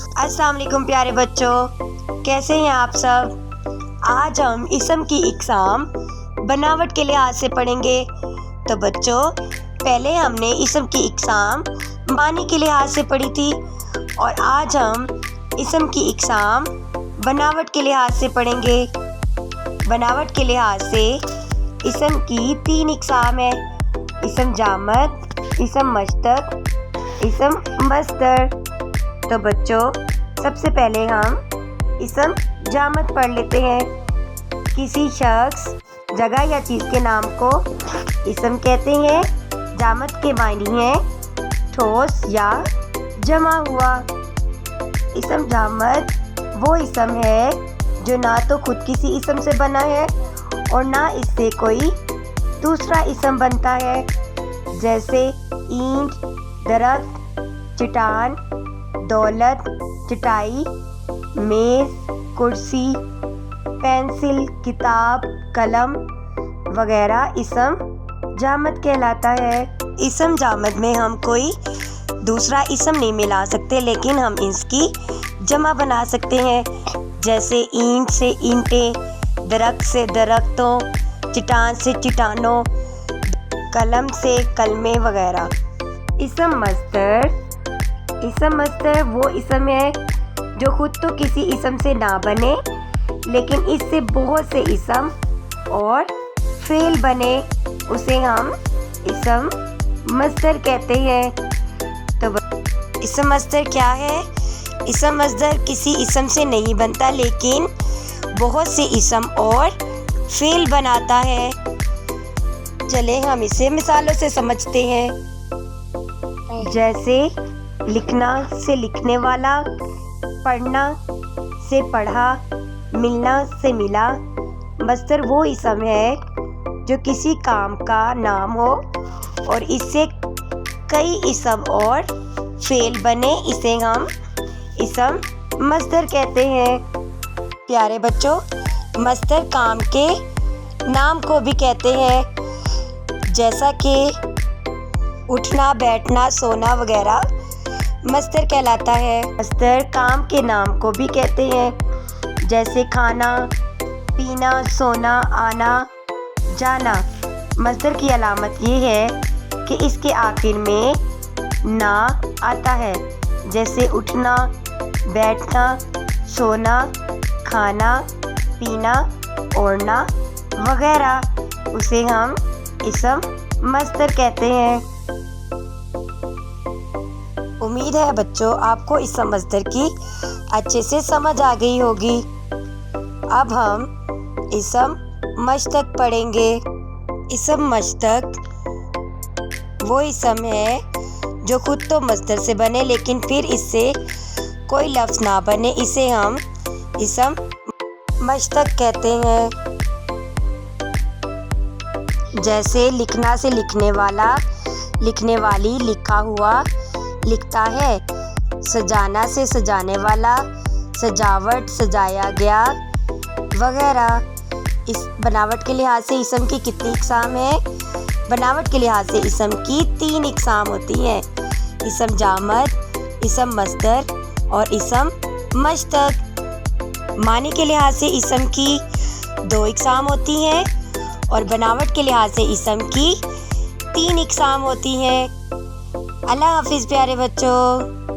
अस्सलाम वालेकुम प्यारे बच्चों, कैसे हैं आप सब। आज हम इसम की इकसाम बनावट के लिहाज से पढ़ेंगे। तो बच्चों, पहले हमने इसम की इकसाम मानी के लिहाज से पढ़ी थी और आज हम इसम की इकसाम बनावट के लिहाज से पढ़ेंगे। बनावट के लिहाज से इसम की 3 इकसाम है: इसम जामद, इसम मश्तक, इसम मस्दर। तो बच्चों, सबसे पहले हम इसम जामद पढ़ लेते हैं। किसी शख्स, जगह या चीज़ के नाम को इसम कहते हैं। जामद के मायने हैं ठोस या जमा हुआ। इसम जामद वो इसम है जो ना तो खुद किसी इसम से बना है और ना इससे कोई दूसरा इसम बनता है, जैसे ईंट, दरख्त, चट्टान, दौलत, चटाई, मेज़, कुर्सी, पेंसिल, किताब, कलम वगैरह इसम जामद कहलाता है। इसम जामद में हम कोई दूसरा इसम नहीं मिला सकते, लेकिन हम इसकी जमा बना सकते हैं, जैसे ईंट से ईंटें, दरख्त से दरख्तों, चट्टान से चट्टानों, कलम से कलमें वगैरह। इसम मस्दर वो इसम है जो खुद तो किसी इसम से ना बने, लेकिन इससे बहुत से इसम और फ़ेल बने, उसे हम इसम मस्दर कहते हैं। तो इसम मस्दर क्या है? इसम मस्दर किसी इसम से नहीं बनता, लेकिन बहुत से इसम और फ़ेल बनाता है। चले हम इसे मिसालों से समझते हैं। जैसे लिखना से लिखने वाला, पढ़ना से पढ़ा, मिलना से मिला। मस्दर वो इसम है जो किसी काम का नाम हो और इससे कई इसम और फ़ेल बने, इसे हम इसम मस्दर कहते हैं। प्यारे बच्चों, मस्दर काम के नाम को भी कहते हैं, जैसा कि उठना, बैठना, सोना वगैरह मस्दर कहलाता है। मस्दर काम के नाम को भी कहते हैं, जैसे खाना, पीना, सोना, आना, जाना। मस्दर की अलामत ये है कि इसके आखिर में ना आता है, जैसे उठना, बैठना, सोना, खाना, पीना, ओढ़ना वगैरह, उसे हम इसम मस्दर कहते हैं। उम्मीद है बच्चों आपको इसम मस्दर की अच्छे से समझ आ गई होगी। अब हम इसम मश्तक पढ़ेंगे। इसम मश्तक वो इसम है जो खुद तो मस्दर से बने, लेकिन फिर इससे कोई लफ्ज़ ना बने, इसे हम इसम मश्तक कहते हैं। जैसे लिखना से लिखने वाला, लिखने वाली, लिखा हुआ, लिखता है। सजाना से सजाने वाला, सजावट, सजाया गया वगैरह। इस बनावट के लिहाज से इसम की कितनी इकसाम है? बनावट के लिहाज से इसम की 3 इकसाम होती हैं: इसम जामद, इसम मस्दर और इसम मश्तक। मानी के लिहाज से इसम की 2 इकसाम होती हैं और बनावट के लिहाज से इसम की 3 इकसाम होती हैं। अल्लाह हाफिज़ प्यारे बच्चों।